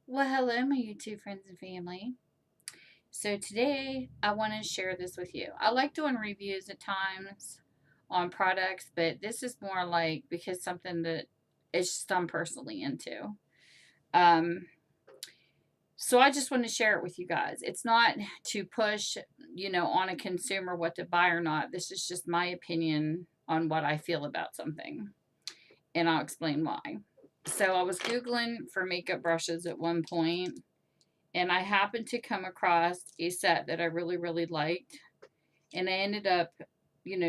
Well, hello, my YouTube friends and family. So, today I want to share this with you. I like doing reviews at times on products, but this is more like because something that it's just I'm personally into. Um, so, I just want to share it with you guys. It's not to push, on a consumer what to buy or not. This is just my opinion on what I feel about something, and I'll explain why. So, I was Googling for makeup brushes at one point and I happened to come across a set that I really, really liked. And I ended up,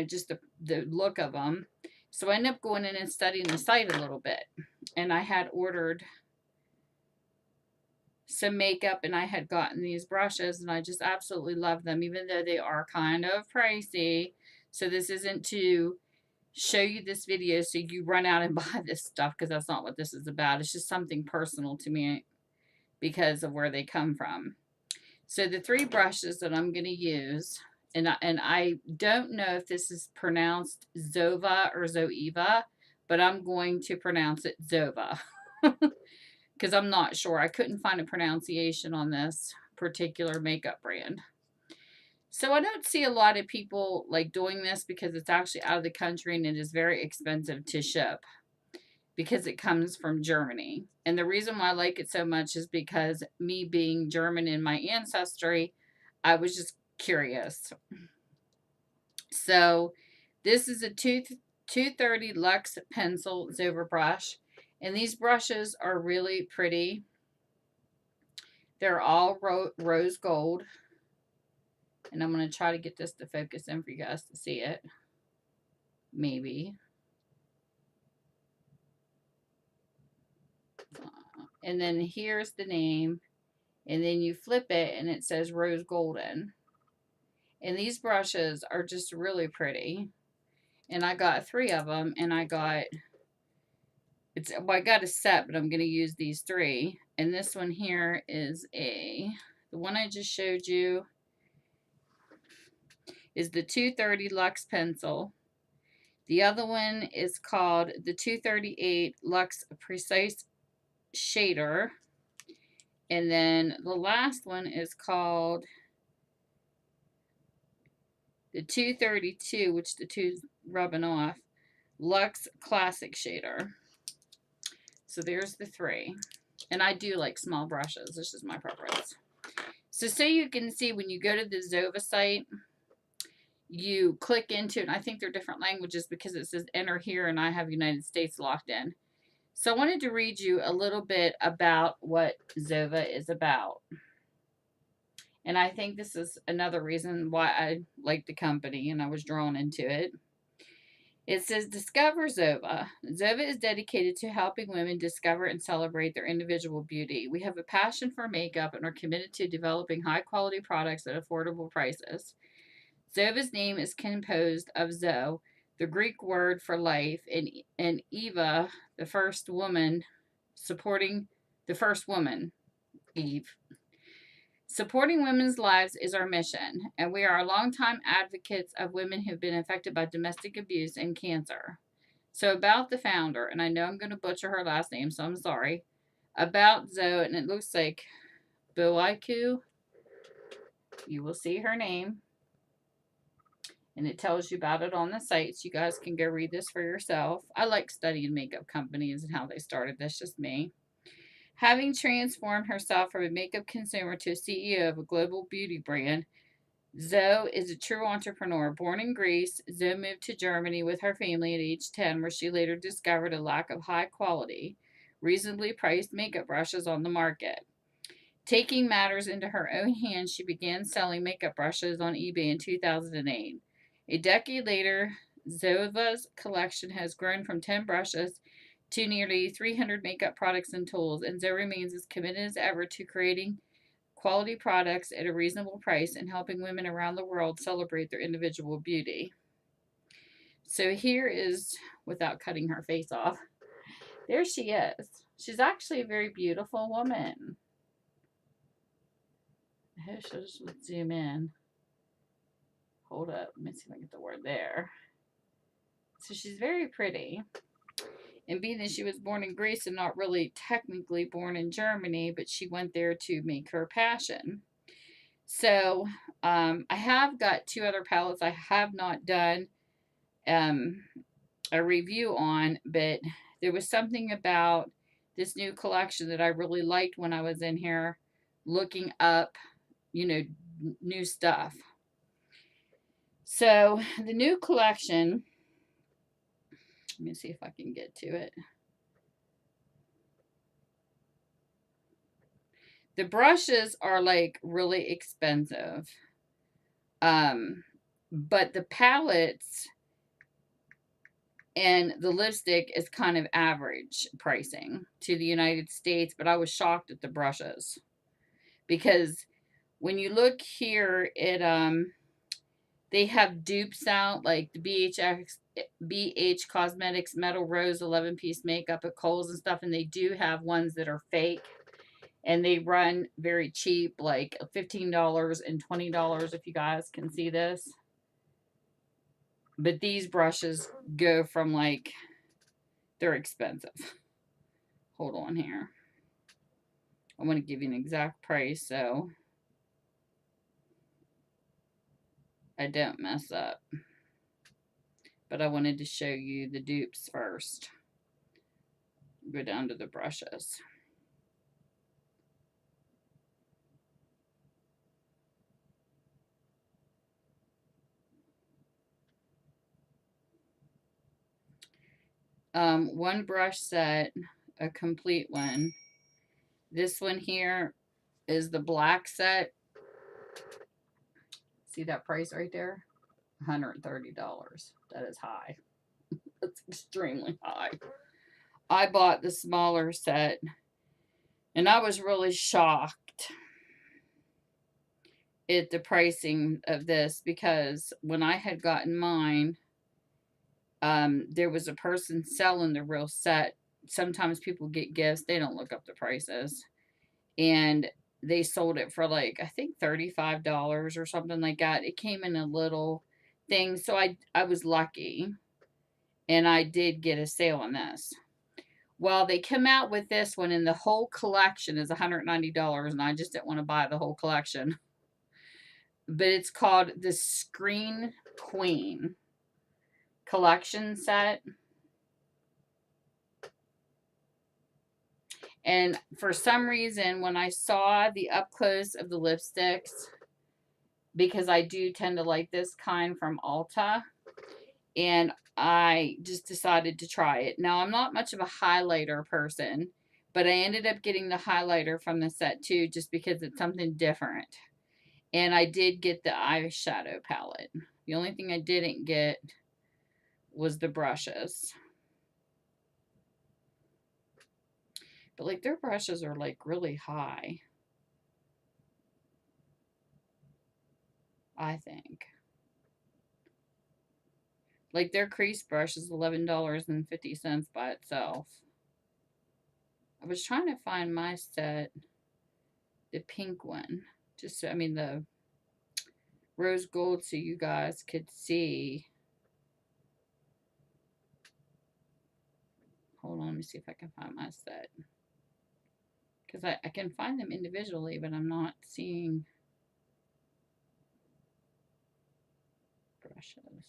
just the look of them. So I ended up going in and studying the site a little bit. And I had ordered some makeup and I had gotten these brushes and I just absolutely love them, even though they are kind of pricey. So this isn't to show you this video so you run out and buy this stuff because that's not what this is about. It's just something personal to me because of where they come from. So the three brushes that I'm going to use, and I don't know if this is pronounced Zova or Zoeva, but I'm going to pronounce it Zova because I'm not sure. I couldn't find a pronunciation on this particular makeup brand. So I don't see a lot of people like doing this because it's actually out of the country and it is very expensive to ship because it comes from Germany. And the reason why I like it so much is because me being German in my ancestry, I was just curious. So this is a 230 Luxe Pencil Zoeva brush. And these brushes are really pretty. They're all rose gold. And I'm going to try to get this to focus in for you guys to see it. Maybe. And then here's the name. And then you flip it and it says rose golden. And these brushes are just really pretty. And I got three of them and I got I got a set, but I'm going to use these three. And this one here is the one I just showed you is the 230 Luxe Pencil. The other one is called the 238 Luxe Precise Shader. And then the last one is called the 232, which the two's rubbing off, Luxe Classic Shader. So there's the three. And I do like small brushes. This is my preference. So you can see when you go to the Zoeva site, you click into it. And I think they're different languages because it says enter here and I have United States locked in. So I wanted to read you a little bit about what Zoeva is about. And I think this is another reason why I like the company and I was drawn into it. It says, discover Zoeva. Zoeva is dedicated to helping women discover and celebrate their individual beauty. We have a passion for makeup and are committed to developing high quality products at affordable prices. Zoeva's name is composed of Zo, the Greek word for life, and Eva, the first woman, supporting the first woman, Eve. Supporting women's lives is our mission, and we are longtime advocates of women who've been affected by domestic abuse and cancer. So, about the founder, and I know I'm going to butcher her last name, so I'm sorry. About Zoe, and it looks like Boaiku. You will see her name, and it tells you about it on the site, so you guys can go read this for yourself. I like studying makeup companies and how they started. That's just me. Having transformed herself from a makeup consumer to a CEO of a global beauty brand, Zoe is a true entrepreneur. Born in Greece, Zoe moved to Germany with her family at age 10, where she later discovered a lack of high quality, reasonably priced makeup brushes on the market. Taking matters into her own hands, she began selling makeup brushes on eBay in 2008. A decade later, Zoeva's collection has grown from 10 brushes to nearly 300 makeup products and tools, and Zoe remains as committed as ever to creating quality products at a reasonable price and helping women around the world celebrate their individual beauty. So here is, without cutting her face off, there she is. She's actually a very beautiful woman. I hope she'll just zoom in. Hold up. Let me see if I can get the word there. So she's very pretty. And being that she was born in Greece and not really technically born in Germany, but she went there to make her passion. So I have got 2 other palettes I have not done a review on, but there was something about this new collection that I really liked when I was in here looking up, new stuff. So the new collection, let me see if I can get to it. The brushes are like really expensive. But the palettes and the lipstick is kind of average pricing to the United States, but I was shocked at the brushes. Because when you look here at they have dupes out, like the BH Cosmetics Metal Rose 11-piece makeup at Kohl's and stuff, and they do have ones that are fake. And they run very cheap, like $15 and $20 if you guys can see this. But these brushes go from like, they're expensive. Hold on here. I want to give you an exact price so I don't mess up. But I wanted to show you the dupes first. Go down to the brushes. One brush set, a complete one. This one here is the black set. See that price right there? $130. That is high. That's extremely high. I bought the smaller set and I was really shocked at the pricing of this because when I had gotten mine, there was a person selling the real set. Sometimes people get gifts, they don't look up the prices. And they sold it for like, I think $35 or something like that. It came in a little thing. So I was lucky. And I did get a sale on this. Well, they come out with this one and the whole collection is $190. And I just didn't want to buy the whole collection. But it's called the Screen Queen collection set. And for some reason, when I saw the up close of the lipsticks, because I do tend to like this kind from Ulta, and I just decided to try it. Now, I'm not much of a highlighter person, but I ended up getting the highlighter from the set too, just because it's something different. And I did get the eyeshadow palette. The only thing I didn't get was the brushes. But like their brushes are like really high, I think. Like their crease brush is $11.50 by itself. I was trying to find my set, the pink one. Just, I mean, the rose gold so you guys could see. Hold on, let me see if I can find my set. Because I can find them individually, but I'm not seeing brushes.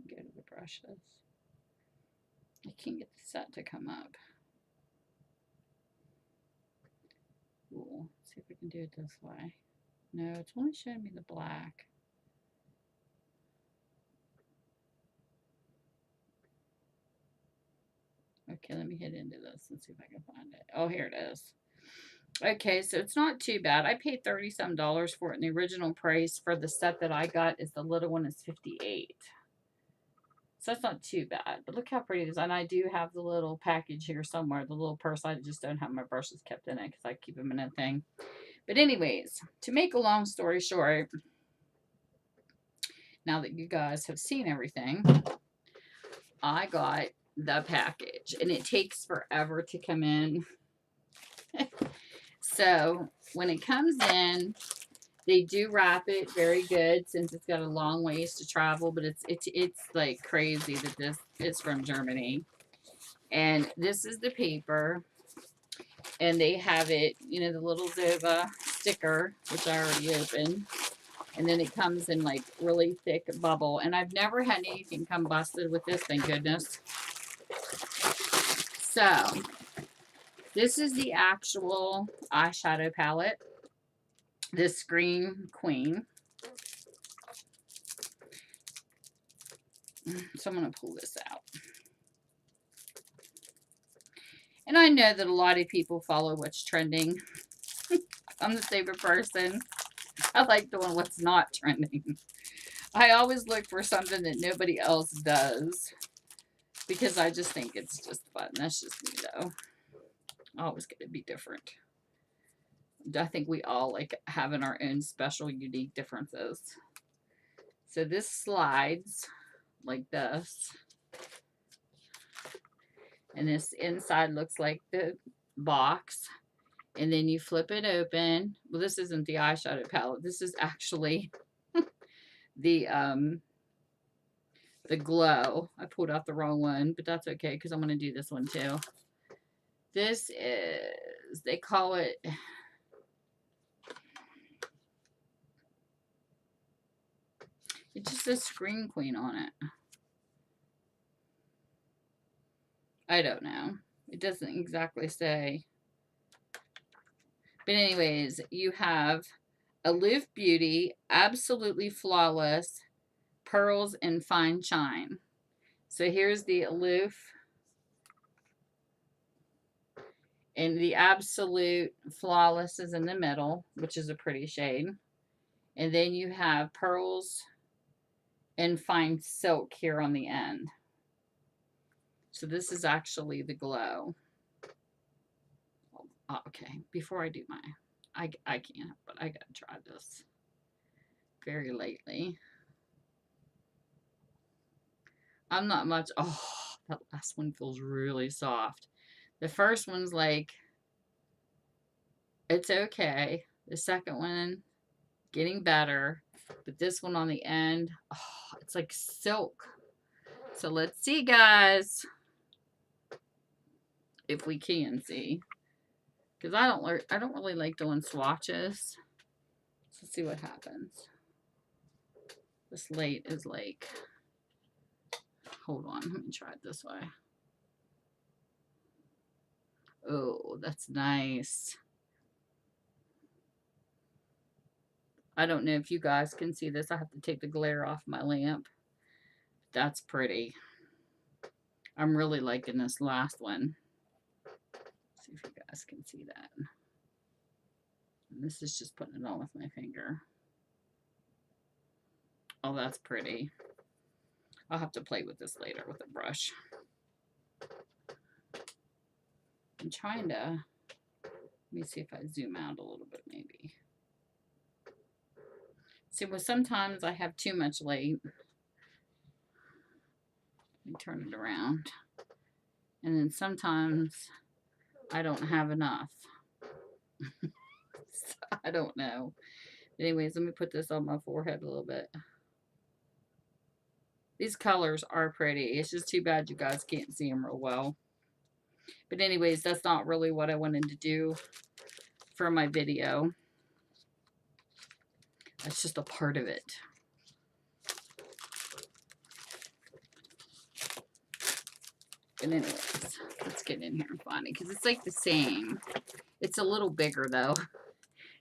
Go to the brushes. I can't get the set to come up. Cool. Let's see if we can do it this way. No, it's only showing me the black. Okay, let me hit into this and see if I can find it. Oh, here it is. Okay, so it's not too bad. I paid $30-some for it, and the original price for the set that I got is the little one is $58. So that's not too bad. But look how pretty it is. And I do have the little package here somewhere, the little purse. I just don't have my brushes kept in it because I keep them in a thing. But anyways, to make a long story short, now that you guys have seen everything, I got the package. And it takes forever to come in. So when it comes in, they do wrap it very good since it's got a long ways to travel, but it's like crazy that this is from Germany. And this is the paper. And they have it, you know, the little Zoeva sticker, which I already opened. And then it comes in like really thick bubble. And I've never had anything come busted with this, thank goodness. So, this is the actual eyeshadow palette. This Scream Queen. So I'm going to pull this out. And I know that a lot of people follow what's trending. I'm the favorite person. I like doing what's not trending. I always look for something that nobody else does. Because I just think it's just fun. That's just me though. I always get to be different. I think we all like having our own special, unique differences. So this slides like this. And this inside looks like the box. And then you flip it open. Well, this isn't the eyeshadow palette. This is actually the glow. I pulled out the wrong one, but that's okay because I'm going to do this one too. This is, they call it, it just says Scream Queen on it. I don't know. It doesn't exactly say. But anyways, you have Aloof Beauty, Absolutely Flawless, Pearls and Fine Shine. So here's the Aloof. And the Absolute Flawless is in the middle, which is a pretty shade. And then you have Pearls and Fine Silk here on the end. So this is actually the glow. Oh, okay, before I do my, I can't, but I gotta try this very lightly. I'm not much, oh, that last one feels really soft. The first one's like, it's okay. The second one, getting better. But this one on the end, oh, it's like silk. So let's see, guys, if we can see. Because I don't really like doing swatches. So let's see what happens. This light is like, hold on, let me try it this way. Oh, that's nice. I don't know if you guys can see this. I have to take the glare off my lamp. That's pretty. I'm really liking this last one. See if you guys can see that. And this is just putting it on with my finger. Oh, that's pretty. I'll have to play with this later with a brush. I'm trying to, let me see if I zoom out a little bit maybe. See, well, sometimes I have too much light. Let me turn it around. And then sometimes I don't have enough. So, I don't know. But anyways, let me put this on my forehead a little bit. These colors are pretty. It's just too bad you guys can't see them real well. But anyways, that's not really what I wanted to do for my video. That's just a part of it. But anyways, let's get in here and find it because it's like the same. It's a little bigger though.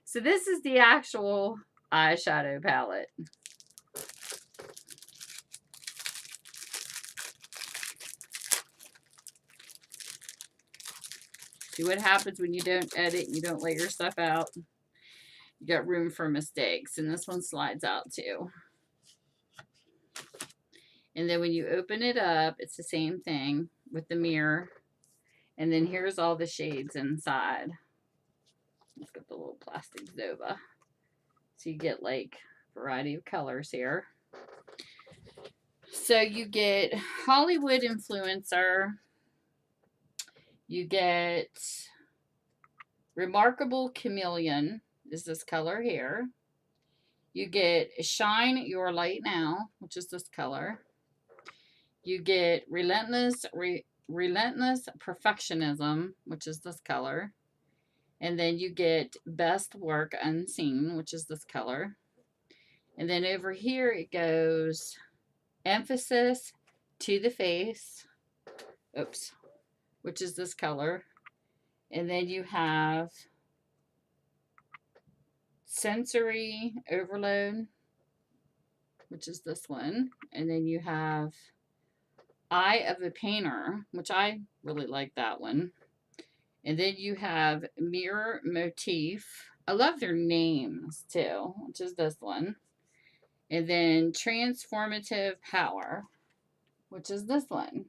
So this is the actual eyeshadow palette. See what happens when you don't edit and you don't lay your stuff out. You got room for mistakes. And this one slides out too. And then when you open it up, it's the same thing with the mirror. And then here's all the shades inside. Let's get the little plastic Zoeva. So you get like a variety of colors here. So you get Hollywood Influencer. You get Remarkable Chameleon, is this color here. You get Shine Your Light Now, which is this color. You get Relentless Relentless Perfectionism, which is this color. And then you get Best Work Unseen, which is this color. And then over here it goes Emphasis to the Face. Oops. Which is this color. And then you have Sensory Overload, which is this one. And then you have Eye of a Painter, which I really like that one. And then you have Mirror Motif. I love their names too, which is this one. And then Transformative Power, which is this one.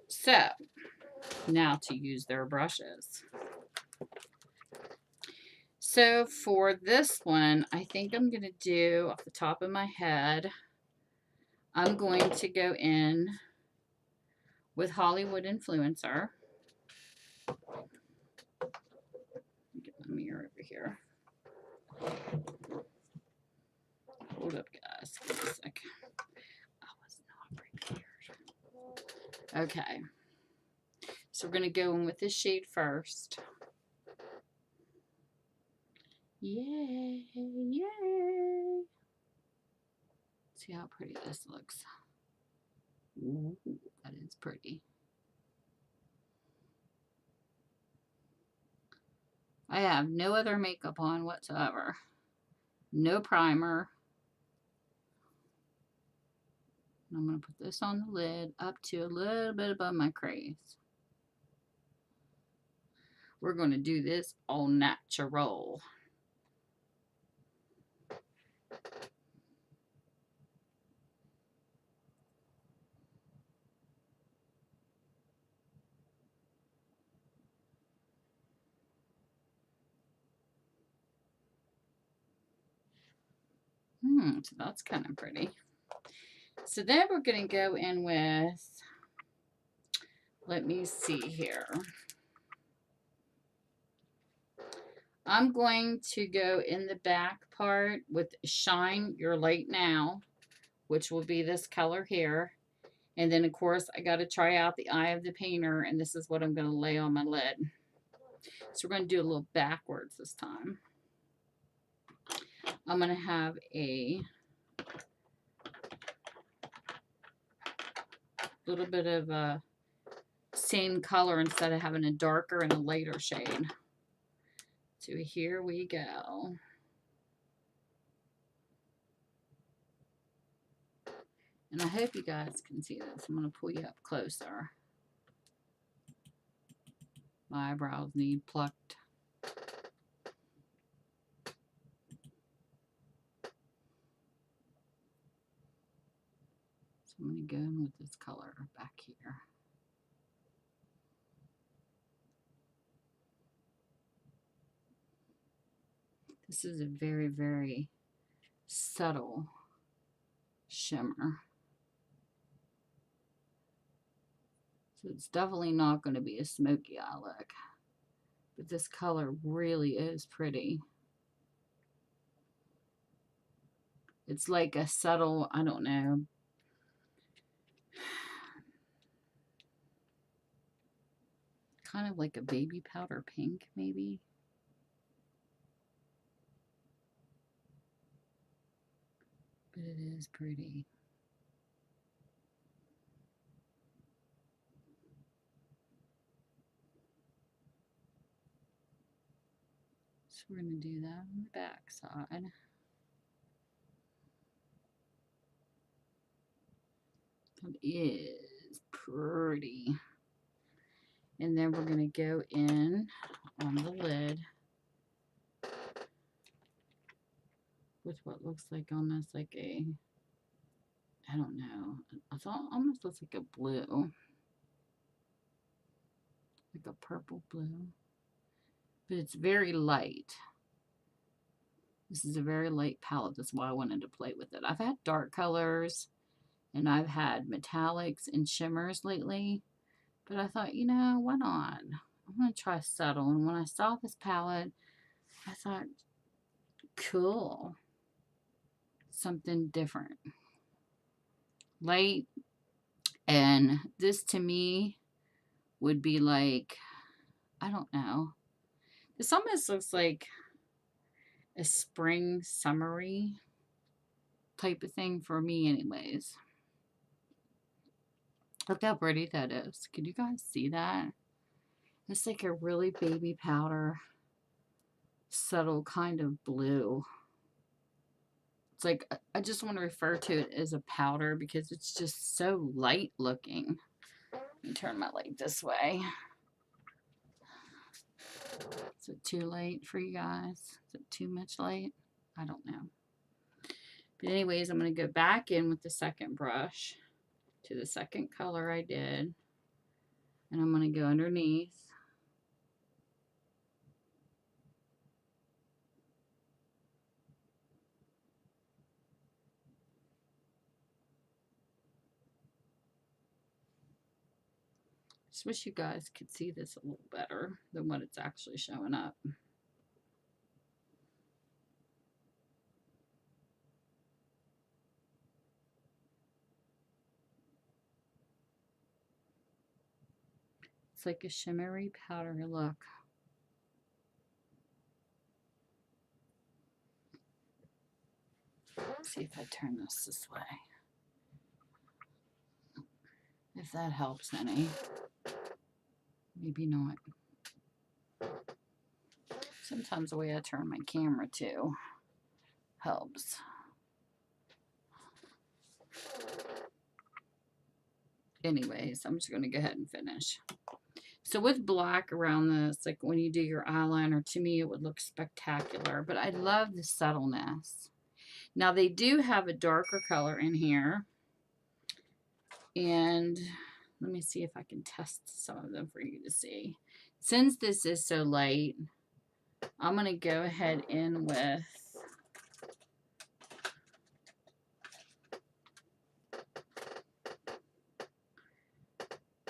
So, now to use their brushes. So for this one, I think I'm going to do, off the top of my head, I'm going to go in with Hollywood Influencer. Get my mirror over here. Hold up, guys. Give me a sec. I was not prepared. Okay. So we're going to go in with this shade first. Yay! Yay! See how pretty this looks. Ooh, that is pretty. I have no other makeup on whatsoever. No primer. I'm going to put this on the lid up to a little bit above my crease. We're going to do this all natural. So that's kind of pretty. So then we're going to go in with, let me see here. I'm going to go in the back part with Shine Your Light Now, which will be this color here. And then, of course, I got to try out the Eye of the Painter, and this is what I'm going to lay on my lid. So we're going to do a little backwards this time. I'm going to have a little bit of a same color instead of having a darker and a lighter shade. So here we go. And I hope you guys can see this. I'm going to pull you up closer. My eyebrows need plucked. So I'm going to go in with this color back here. This is a very, very subtle shimmer. So it's definitely not going to be a smoky eye look. But this color really is pretty. It's like a subtle, I don't know, kind of like a baby powder pink, maybe. But it is pretty. So we're going to do that on the back side. That is pretty. And then we're going to go in on the lid with what looks like almost like a, I don't know, it's almost looks like a blue. Like a purple blue. But it's very light. This is a very light palette. That's why I wanted to play with it. I've had dark colors and I've had metallics and shimmers lately. But I thought, you know, why not? I'm going to try subtle. And when I saw this palette, I thought, cool. Something different. Light And this to me would be like, I don't know. This almost looks like a spring summery type of thing for me anyways. Look how pretty that is. Can you guys see that? It's like a really baby powder, subtle kind of blue. It's like, I just want to refer to it as a powder because it's just so light looking. Let me turn my light this way. Is it too late for you guys? Is it too much light? I don't know. But anyways, I'm going to go back in with the second brush to the second color I did. And I'm going to go underneath. Just wish you guys could see this a little better than what it's actually showing up. It's like a shimmery powdery look. Let's see if I turn this way. If that helps any. Maybe not. Sometimes the way I turn my camera too helps. Anyways, I'm just going to go ahead and finish. So with black around this, like when you do your eyeliner, to me it would look spectacular. But I love the subtleness. Now they do have a darker color in here. And let me see if I can test some of them for you to see. Since this is so light, I'm going to go ahead in with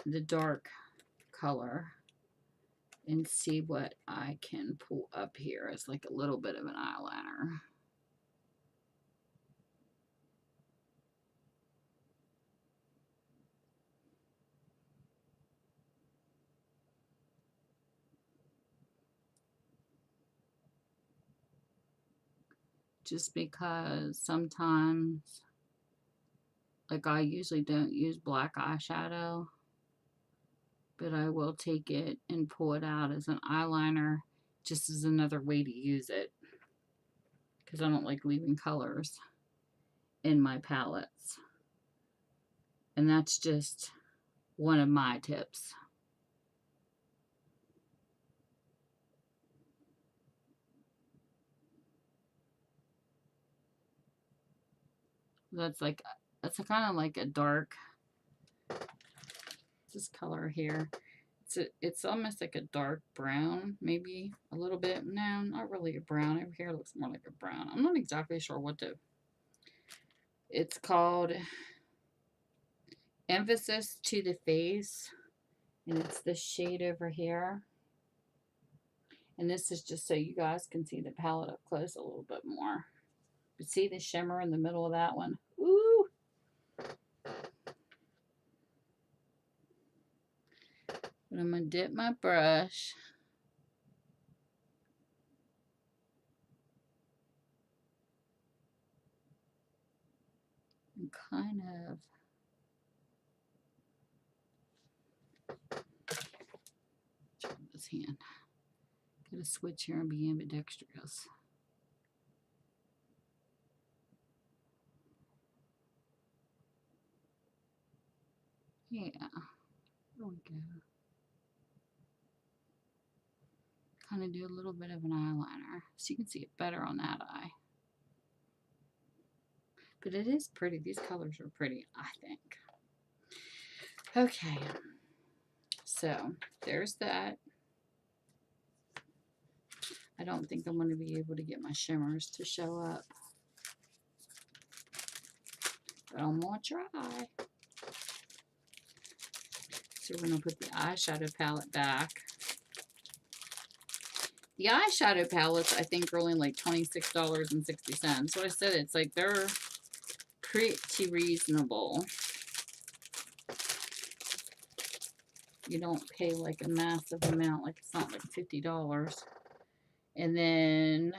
the dark color and see what I can pull up here as like a little bit of an eyeliner. Just because sometimes, like I usually don't use black eyeshadow, but I will take it and pull it out as an eyeliner just as another way to use it. Because I don't like leaving colors in my palettes. And that's just one of my tips. That's kind of like a dark, this color here. It's almost like a dark brown, maybe a little bit. No, not really a brown. Over here it looks more like a brown. I'm not exactly sure what to. It's called Emphasis to the Face, and it's this shade over here. And this is just so you guys can see the palette up close a little bit more. But see the shimmer in the middle of that one? Ooh! But I'm going to dip my brush. And kind of turn this hand. Gotta switch here and be ambidextrous. Yeah, there we go. Kind of do a little bit of an eyeliner so you can see it better on that eye. But it is pretty. These colors are pretty, I think. Okay, so there's that. I don't think I'm going to be able to get my shimmers to show up. But I'm going to try. So we're going to put the eyeshadow palette back. The eyeshadow palettes, I think, are only like $26.60. So I said it's like they're pretty reasonable. you don't pay like a massive amount, like it's not like $50. And then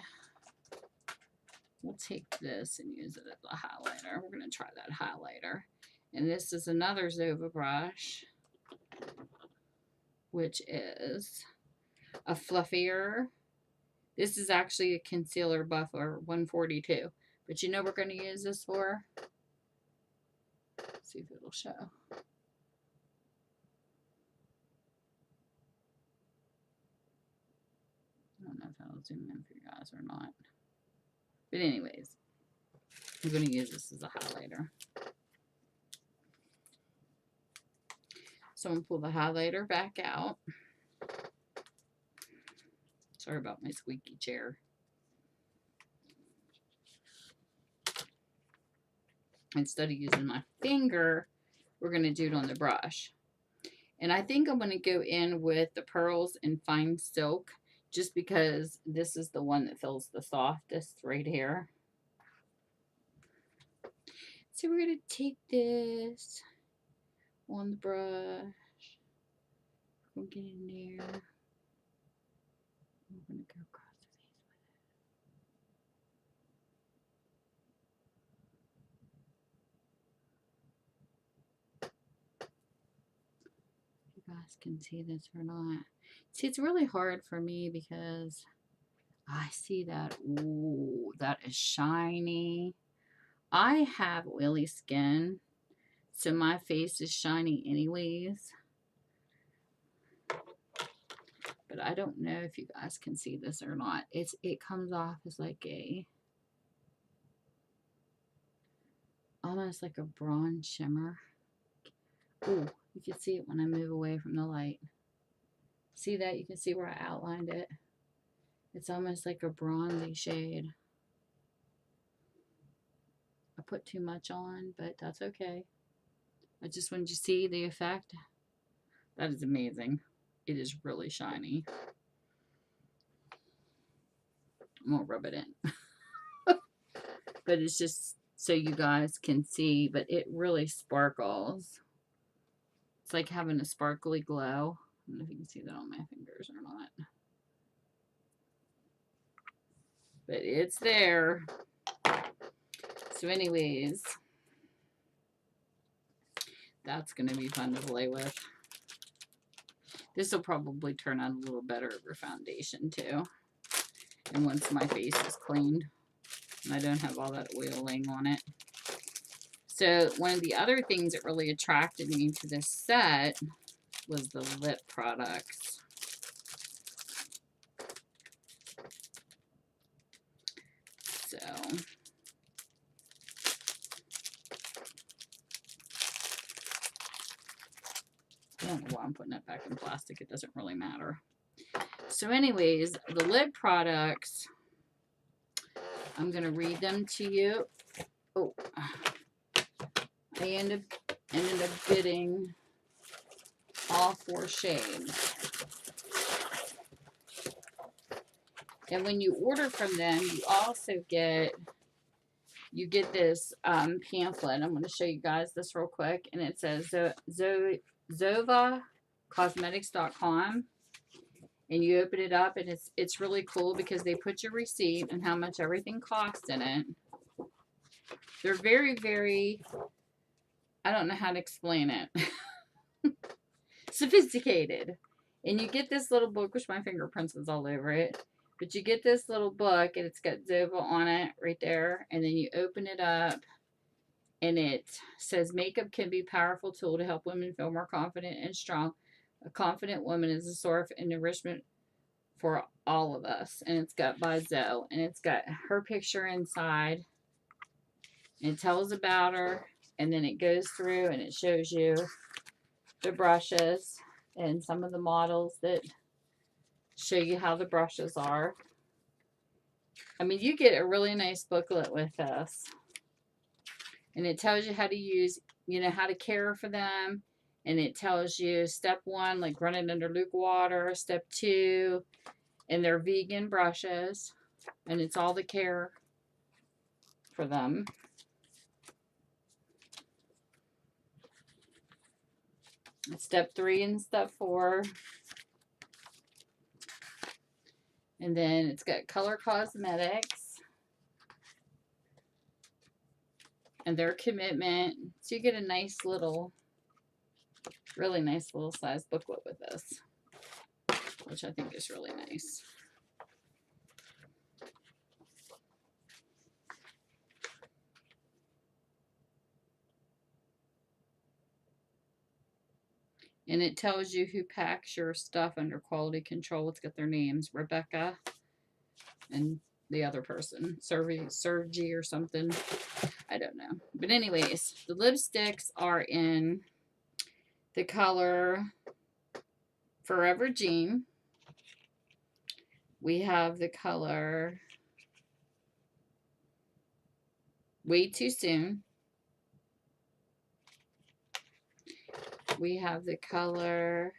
we'll take this and use it as a highlighter. We're going to try that highlighter. And this is another Zoeva brush, which is a fluffier. This is actually a concealer buffer, 142. But you know we're going to use this for? Let's see if it'll show. I don't know if I'll zoom in for you guys or not. But anyways, I'm going to use this as a highlighter. So I'm going to pull the highlighter back out. Sorry about my squeaky chair. Instead of using my finger, we're going to do it on the brush. And I think I'm going to go in with the Pearls and Fine Silk, just because this is the one that feels the softest right here. So we're going to take this on the brush. We'll get in there. We're going to go across the face with it. If you guys can see this or not. See, it's really hard for me because I see that. Ooh, that is shiny. I have oily skin, so my face is shiny anyways. But I don't know if you guys can see this or not. It comes off as like a, almost like a bronze shimmer. Ooh, you can see it when I move away from the light. See that? You can see where I outlined it. It's almost like a bronzy shade. I put too much on, but that's okay. I just wanted you to see the effect. That is amazing. It is really shiny. I'm going to rub it in. But it's just so you guys can see, but it really sparkles. It's like having a sparkly glow. I don't know if you can see that on my fingers or not. But it's there. So anyways, that's going to be fun to play with. This will probably turn out a little better over foundation too. And once my face is cleaned and I don't have all that oiling on it. So one of the other things that really attracted me to this set was the lip products. So I don't know why I'm putting that back in plastic. It doesn't really matter. So anyways, the lid products, I'm going to read them to you. Oh, I ended up getting all 4 shades. And when you order from them, you also get, this pamphlet. I'm going to show you guys this real quick. And it says ZoevaCosmetics.com. And you open it up, and it's really cool because they put your receipt and how much everything costs in it. They're very, very, I don't know how to explain it, sophisticated. And you get this little book, which my fingerprints is all over it. But you get this little book, and it's got Zoeva on it right there. And then you open it up, and it says, makeup can be a powerful tool to help women feel more confident and strong. A confident woman is a source and enrichment for all of us. And it's got by Zoe. And it's got her picture inside. And it tells about her. And then it goes through and it shows you the brushes and some of the models that show you how the brushes are. I mean, you get a really nice booklet with this. And it tells you how to use, how to care for them. And it tells you step 1, like run it under lukewarm water. Step 2, and they're vegan brushes. And it's all the care for them. Step 3 and step 4. And then it's got Color Cosmetics and their commitment. So you get a nice little, really nice little size booklet with this, which I think is really nice. And it tells you who packs your stuff under quality control. It's got their names, Rebecca and the other person, Sergi or something. I don't know. But anyways, the lipsticks are in the color Forever Jean. We have the color Way Too Soon. We have the color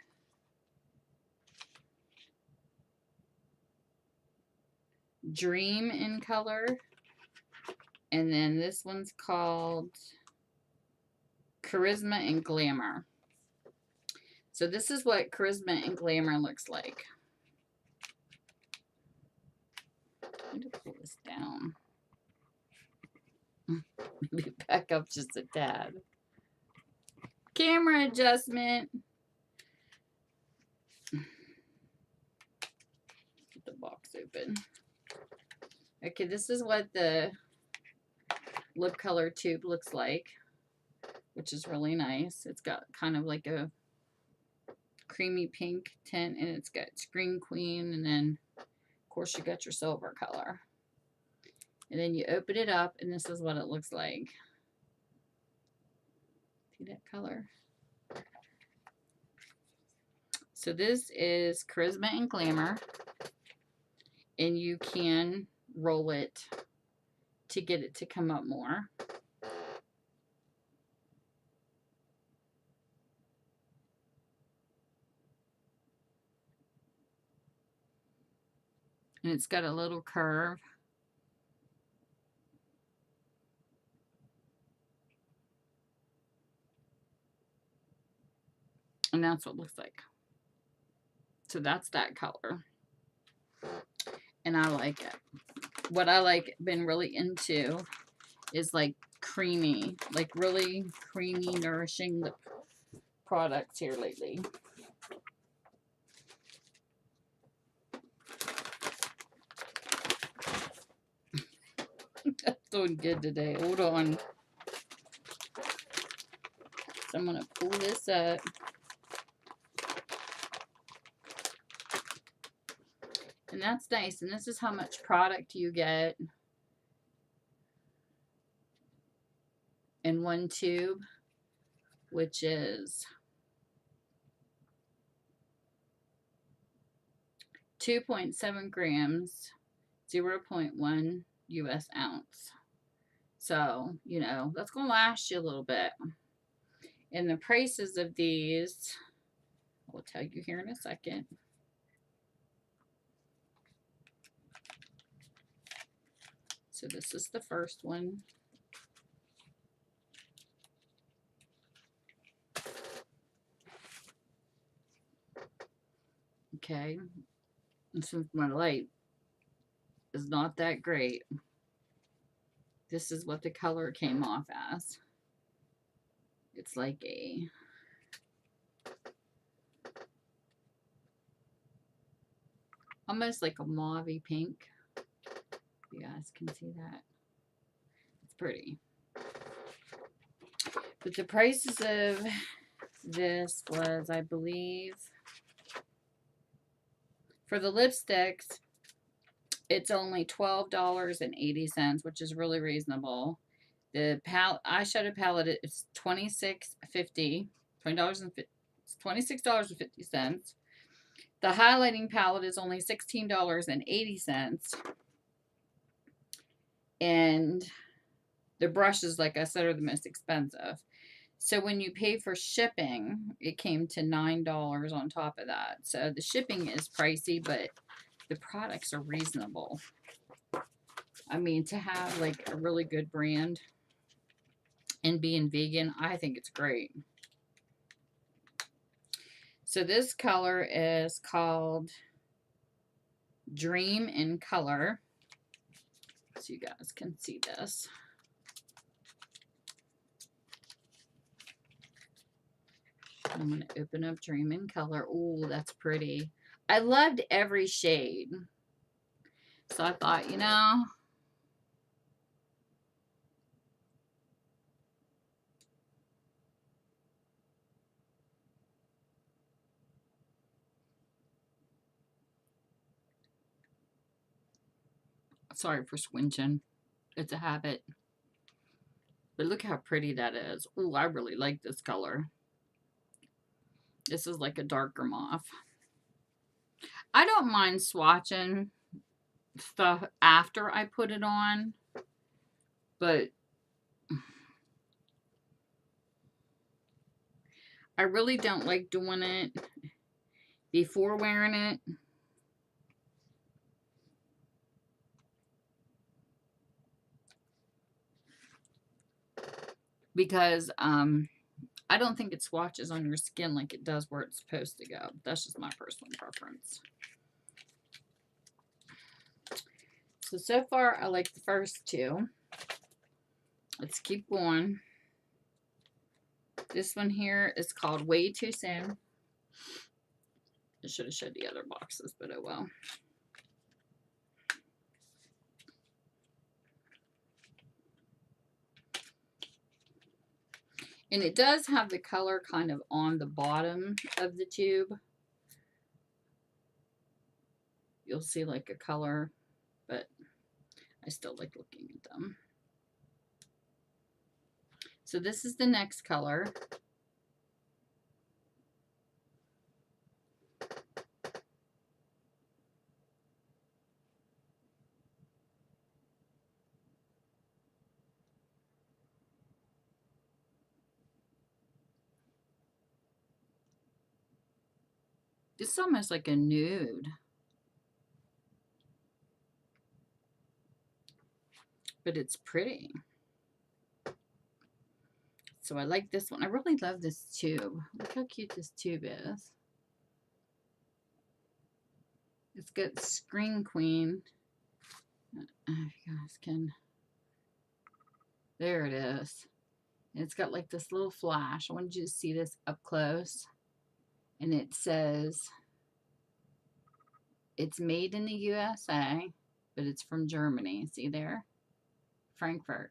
Dream in color. And then this one's called Charisma and Glamour. So this is what Charisma and Glamour looks like. I need to pull this down. Maybe back up just a tad. Camera adjustment. Get the box open. Okay, this is what the lip color tube looks like, which is really nice. It's got kind of like a creamy pink tint, and it's got Screen Queen, and then of course you got your silver color. And then you open it up, and this is what it looks like. See that color? So this is Charisma and Glamour, and you can roll it to get it to come up more. And it's got a little curve. And that's what it looks like. So that's that color. And I like it. What I like been really into is like creamy, like really creamy, nourishing lip products here lately. That's doing good today. Hold on. So I'm going to pull this up. And that's nice. And this is how much product you get in one tube, which is 2.7 grams, 0.1 US ounce. So, you know, that's going to last you a little bit. And the prices of these, I'll tell you here in a second. So this is the first one. Okay. And since my light is not that great, this is what the color came off as. It's like a almost like a mauvey pink. You guys can see that. It's pretty. But the prices of this was, I believe, for the lipsticks, it's only $12.80, which is really reasonable. The eyeshadow palette is $26.50. $26.50. The highlighting palette is only $16.80. And the brushes, like I said, are the most expensive. So when you pay for shipping, it came to $9 on top of that. So the shipping is pricey, but the products are reasonable. I mean, to have like a really good brand and being vegan, I think it's great. So this color is called Dream in Color. So you guys can see this. I'm going to open up Dream in Color. Oh, that's pretty. I loved every shade. So I thought, you know, sorry for squinching. It's a habit. But look how pretty that is. Oh, I really like this color. This is like a darker mauve. I don't mind swatching stuff after I put it on, but I really don't like doing it before wearing it. Because I don't think it swatches on your skin like it does where it's supposed to go. That's just my personal preference. So far, I like the first two. Let's keep going. This one here is called Way Too Soon. I should have showed the other boxes, but oh well. And it does have the color kind of on the bottom of the tube. You'll see like a color, but I still like looking at them. So this is the next color. It's almost like a nude. But it's pretty. So I like this one. I really love this tube. Look how cute this tube is. It's got Screen Queen. If you guys can. There it is. And it's got like this little flash. I wanted you to see this up close. And it says, it's made in the USA, but it's from Germany. See there? Frankfurt.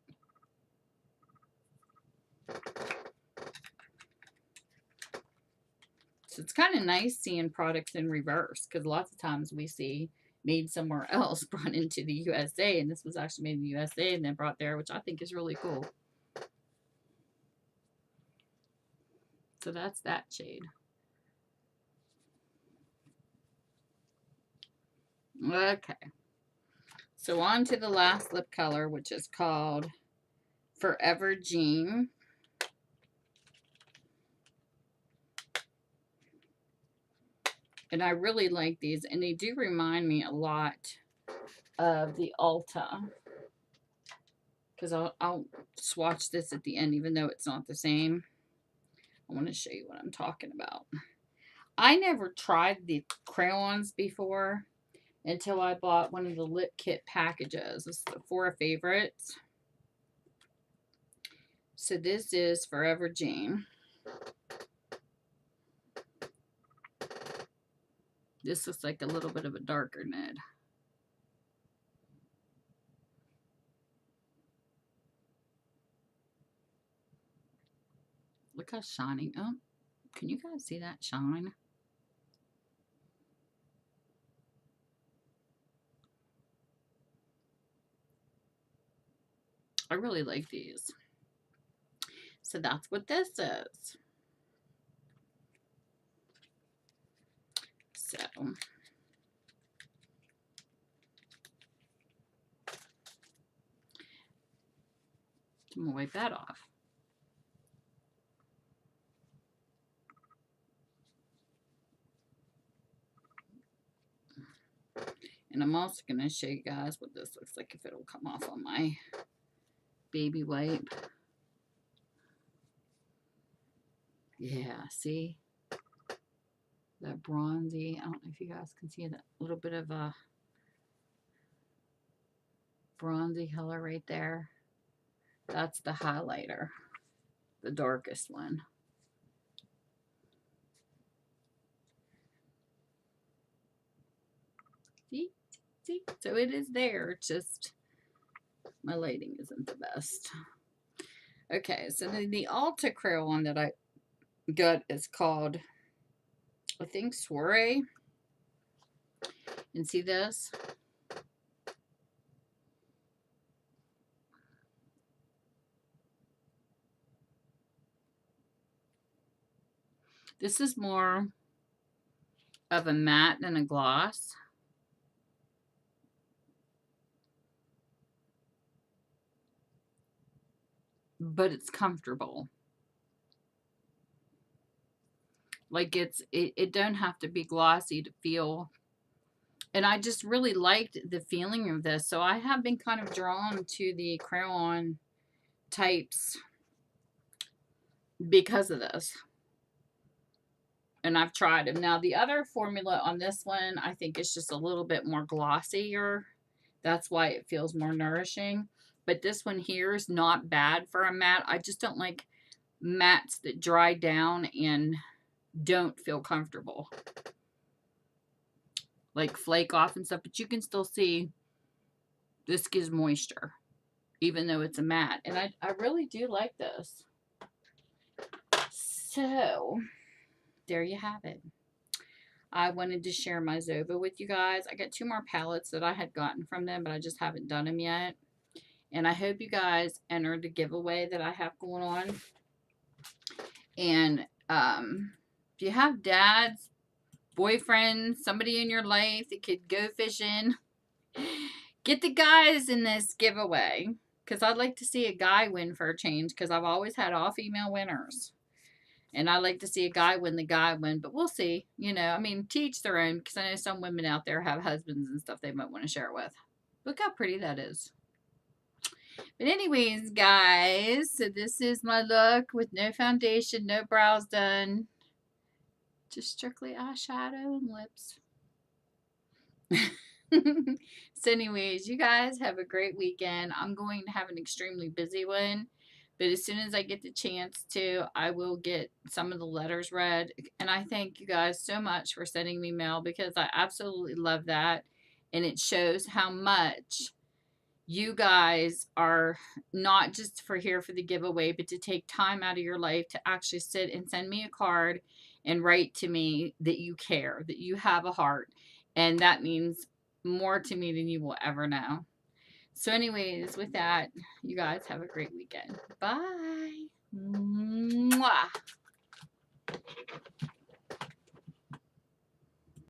So it's kind of nice seeing products in reverse, because lots of times we see made somewhere else brought into the USA, and this was actually made in the USA and then brought there, which I think is really cool. So that's that shade. Okay. So on to the last lip color, which is called Forever Jean. And I really like these, and they do remind me a lot of the Ulta. Because I'll swatch this at the end, even though it's not the same. I want to show you what I'm talking about. I never tried the crayons before until I bought one of the lip kit packages. This is the 4 favorites. So this is Forever Jean. This looks like a little bit of a darker nude. Look how shiny. Oh, can you guys see that shine? I really like these. So that's what this is. So I'm gonna wipe that off. And I'm also going to show you guys what this looks like if it'll come off on my baby wipe. Yeah, see? that bronzy. I don't know if you guys can see that little bit of a bronzy color right there. That's the highlighter, the darkest one. See? See? So it is there, just my lighting isn't the best. Okay, so then the Ulta crayon that I got is called, I think, Soiree. And see this? This is more of a matte than a gloss. But it's comfortable. Like it don't have to be glossy to feel. And I just really liked the feeling of this. So I have been kind of drawn to the crayon types because of this. And I've tried them. Now the other formula on this one, I think is just a little bit more glossier. That's why it feels more nourishing. But this one here is not bad for a matte. I just don't like mattes that dry down and don't feel comfortable. Like flake off and stuff. But you can still see this gives moisture. Even though it's a matte. And I really do like this. So, there you have it. I wanted to share my Zoeva with you guys. I got 2 more palettes that I had gotten from them, but I just haven't done them yet. And I hope you guys enter the giveaway that I have going on. And if you have dads, boyfriends, somebody in your life that could go fishing, get the guys in this giveaway. Because I'd like to see a guy win for a change. Because I've always had all female winners. And I like to see a guy win, the guy win. But we'll see. You know, I mean, to each their own. Because I know some women out there have husbands and stuff they might want to share it with. Look how pretty that is. But anyways, guys. So this is my look with no foundation, no brows done. Just strictly eyeshadow and lips. So anyways, you guys have a great weekend. I'm going to have an extremely busy one. But as soon as I get the chance to, I will get some of the letters read. And I thank you guys so much for sending me mail because I absolutely love that. And it shows how much you guys are not just for here for the giveaway, but to take time out of your life to actually sit and send me a card and write to me that you care, that you have a heart. And that means more to me than you will ever know. So anyways, with that, you guys have a great weekend. Bye. Mwah.